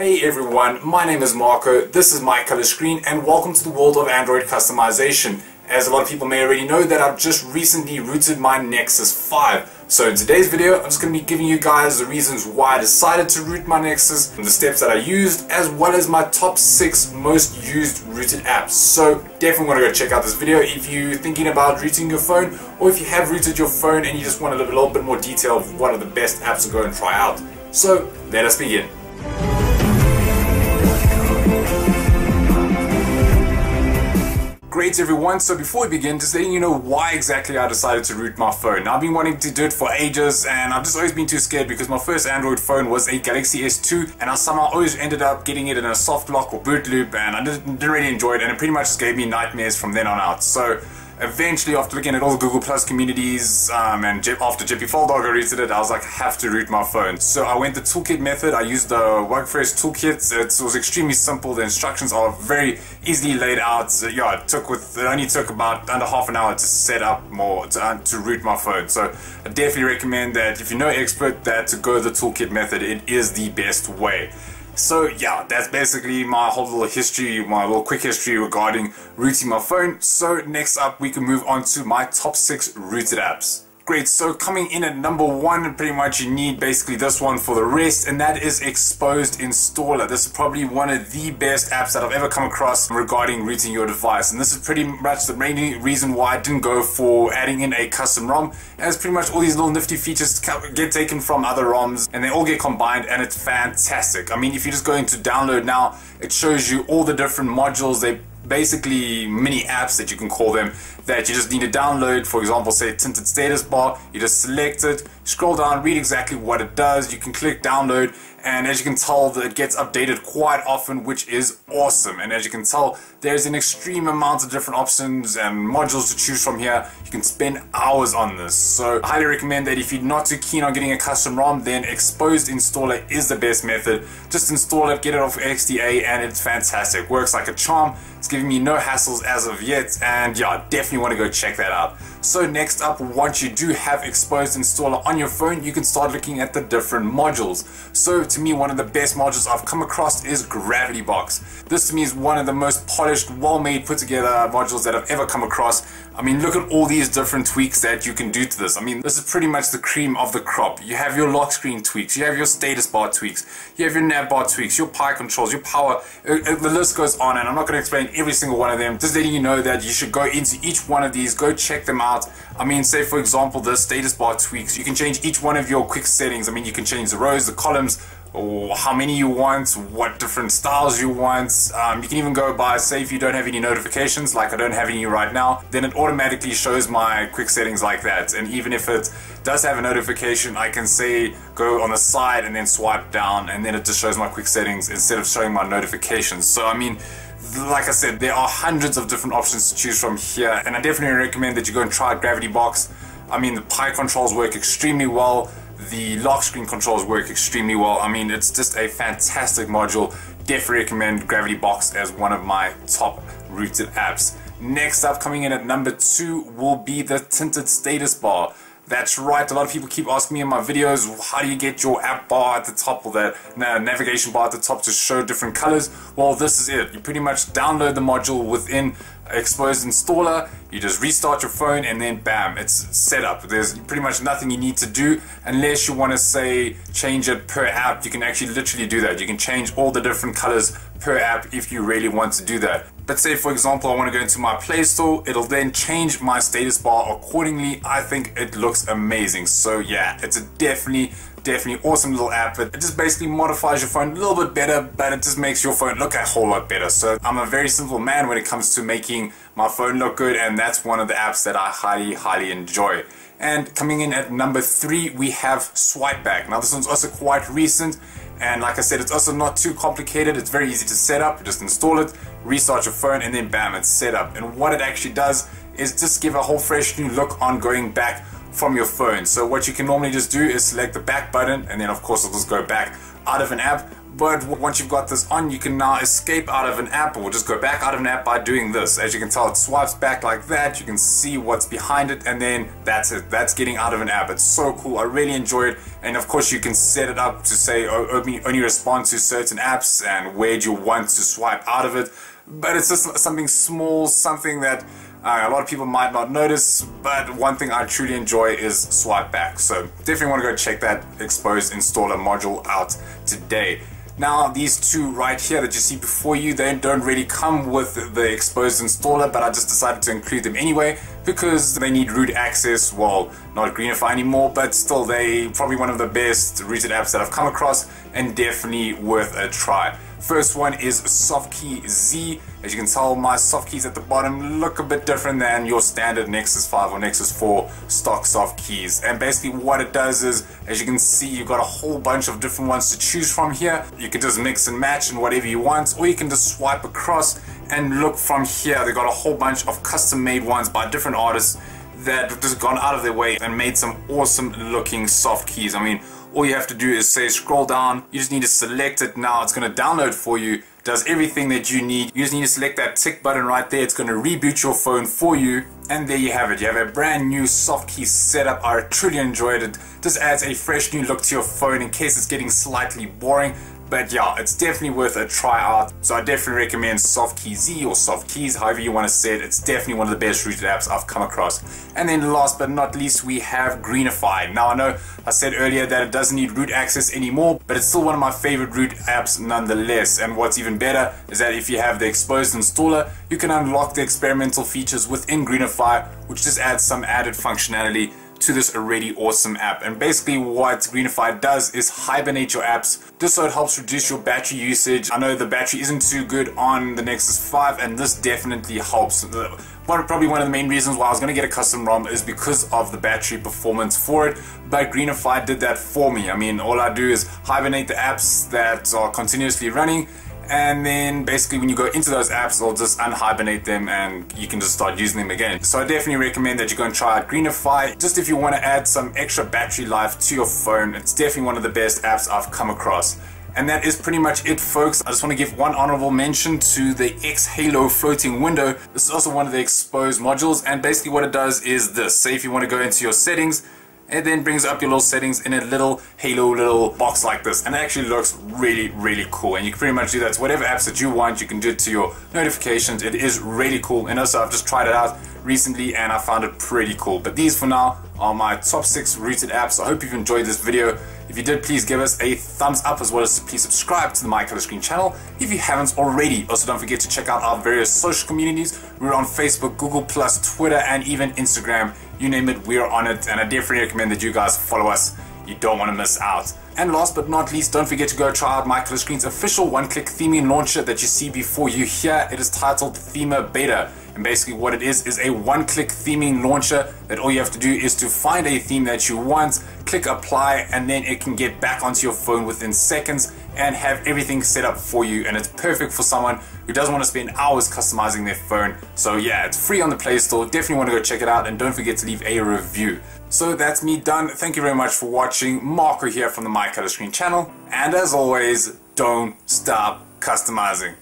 Hey everyone, my name is Marco, this is MyColorScreen, and welcome to the world of Android customization. As a lot of people may already know that I've just recently rooted my Nexus 5. So in today's video, I'm just going to be giving you guys the reasons why I decided to root my Nexus, and the steps that I used, as well as my top 6 most used rooted apps. So definitely want to go check out this video if you're thinking about rooting your phone, or if you have rooted your phone and you just want a little bit more detail of what are the best apps to go and try out. So let us begin. Great everyone, so before we begin, just letting you know why exactly I decided to root my phone. Now, I've been wanting to do it for ages and I've just always been too scared because my first Android phone was a Galaxy S2 and I somehow always ended up getting it in a soft lock or boot loop, and I didn't really enjoy it, and it pretty much just gave me nightmares from then on out. So eventually, after looking at all the Google Plus communities and after Jiffy Folldog rooted it, I was like, I have to root my phone. So I went the Toolkit method. I used the WorkFresh Toolkit. It was extremely simple. The instructions are very easily laid out. So, yeah, it only took about under half an hour to set up to root my phone. So I definitely recommend that if you're no expert, to go the Toolkit method. It is the best way. So yeah, that's basically my whole little history, my little quick history regarding rooting my phone. So next up, we can move on to my top 6 rooted apps. Great, so coming in at number 1, pretty much you need basically this one for the rest, and that is Xposed Installer. This is probably one of the best apps that I've ever come across regarding rooting your device, and this is pretty much the main reason why I didn't go for adding in a custom ROM, as pretty much all these little nifty features get taken from other ROMs and they all get combined, and it's fantastic. I mean, if you just go into download now, it shows you all the different modules. They basically mini apps that you can call them, that you just need to download. For example, say Tinted Status Bar, you just select it, scroll down, read exactly what it does, you can click download, and as you can tell, it gets updated quite often, which is awesome. And as you can tell, there's an extreme amount of different options and modules to choose from here. You can spend hours on this, so I highly recommend that if you're not too keen on getting a custom ROM, then Xposed Installer is the best method. Just install it, get it off XDA, and it's fantastic. Works like a charm. It's giving me no hassles as of yet, and yeah, definitely want to go check that out. So next up, once you do have Xposed Installer on your phone, you can start looking at the different modules. So to me, one of the best modules I've come across is GravityBox. This to me is one of the most polished, well-made, put together modules that I've ever come across. I mean, look at all these different tweaks that you can do to this. I mean, this is pretty much the cream of the crop. You have your lock screen tweaks, you have your status bar tweaks, you have your nav bar tweaks, your PI controls, your power, the list goes on, and I'm not going to explain every single one of them, just letting you know that you should go into each one of these, go check them out. I mean, say for example, the status bar tweaks, you can change each one of your quick settings. I mean, you can change the rows, the columns, or how many you want, what different styles you want. You can even go by, say if you don't have any notifications, like I don't have any right now, then it automatically shows my quick settings like that. And even if it does have a notification, I can say go on the side and then swipe down, and then it just shows my quick settings instead of showing my notifications. So I mean, like I said, there are hundreds of different options to choose from here, and I definitely recommend that you go and try GravityBox. I mean, the PI controls work extremely well. The lock screen controls work extremely well. I mean, it's just a fantastic module. Definitely recommend GravityBox as one of my top rooted apps. Next up, coming in at number 2, will be the Tinted Status Bar. That's right, a lot of people keep asking me in my videos, how do you get your app bar at the top, or the navigation bar at the top to show different colors? Well, this is it. You pretty much download the module within Xposed Installer, you just restart your phone, and then bam, it's set up. There's pretty much nothing you need to do unless you want to say change it per app. You can actually literally do that. You can change all the different colors per app if you really want to do that. But say for example, I want to go into my Play Store, it'll then change my status bar accordingly. I think it looks amazing. So yeah, it's a definitely awesome little app. It just basically modifies your phone a little bit better, but it just makes your phone look a whole lot better. So I'm a very simple man when it comes to making my phone look good, and that's one of the apps that I highly enjoy. And coming in at number 3, we have SwipeBack. Now this one's also quite recent, and like I said, it's also not too complicated. It's very easy to set up. You just install it, restart your phone, and then bam, it's set up. And what it actually does is just give a whole fresh new look on going back from your phone. So what you can normally just do is select the back button, and then of course it'll just go back out of an app. But once you've got this on, you can now escape out of an app or just go back out of an app by doing this. As you can tell, it swipes back like that. You can see what's behind it, and then that's it. That's getting out of an app. It's so cool. I really enjoy it. And of course, you can set it up to say only respond to certain apps and where do you want to swipe out of it. But it's just something small, something that a lot of people might not notice, but one thing I truly enjoy is SwipeBack. So definitely want to go check that Xposed Installer module out today. Now, these two right here that you see before you, they don't really come with the Xposed Installer, but I just decided to include them anyway because they need root access. Well, not Greenify anymore, but still, they probably one of the best rooted apps that I've come across and definitely worth a try. First one is SoftKeyz. As you can tell, my SoftKeyz at the bottom look a bit different than your standard Nexus 5 or Nexus 4 stock SoftKeyz. And basically what it does is, as you can see, you've got a whole bunch of different ones to choose from here. You can just mix and match and whatever you want, or you can just swipe across and look from here. They've got a whole bunch of custom made ones by different artists that have just gone out of their way and made some awesome looking SoftKeyz. I mean, all you have to do is say scroll down, you just need to select it. Now it's going to download for you, does everything that you need. You just need to select that tick button right there. It's going to reboot your phone for you, and there you have it. You have a brand new SoftKeyz setup. I truly enjoyed it. Just adds a fresh new look to your phone in case it's getting slightly boring. But yeah, it's definitely worth a try out. So I definitely recommend SoftKeyz or SoftKeyz, however you want to say it. It's definitely one of the best rooted apps I've come across. And then last but not least, we have Greenify. Now I know I said earlier that it doesn't need root access anymore, but it's still one of my favorite root apps nonetheless. And what's even better is that if you have the Xposed Installer, you can unlock the experimental features within Greenify, which just adds some added functionality to this already awesome app. And basically what Greenify does is hibernate your apps just so it helps reduce your battery usage. I know the battery isn't too good on the Nexus 5, and this definitely helps. Probably one of the main reasons why I was going to get a custom ROM is because of the battery performance for it, but Greenify did that for me. I mean, all I do is hibernate the apps that are continuously running, and then basically when you go into those apps, I'll just unhibernate them and you can just start using them again. So I definitely recommend that you go and try out Greenify. Just if you want to add some extra battery life to your phone, it's definitely one of the best apps I've come across. And that is pretty much it, folks. I just want to give one honorable mention to the XHaloFloatingWindow. This is also one of the Xposed modules, and basically what it does is this. Say if you want to go into your settings, it then brings up your little settings in a little Halo box like this, and it actually looks really cool. And you can pretty much do that to whatever apps that you want. You can do it to your notifications. It is really cool, and also I've just tried it out recently and I found it pretty cool. But these for now are my top 6 rooted apps. I hope you've enjoyed this video. If you did, please give us a thumbs up, as well as please subscribe to the MyColorScreen channel if you haven't already. Also, don't forget to check out our various social communities. We're on Facebook, Google+, Twitter, and even Instagram. You name it, we're on it, and I definitely recommend that you guys follow us. You don't want to miss out. And last but not least, don't forget to go try out MyColorScreen's official one-click theming launcher that you see before you here. It is titled Thema Beta. And basically what it is a one-click theming launcher that all you have to do is to find a theme that you want, click apply, and then it can get back onto your phone within seconds and have everything set up for you. And it's perfect for someone who doesn't want to spend hours customizing their phone. So yeah, it's free on the Play Store. Definitely want to go check it out, and don't forget to leave a review. So that's me done. Thank you very much for watching. Marco here from the MyColorScreen channel. And as always, don't stop customizing.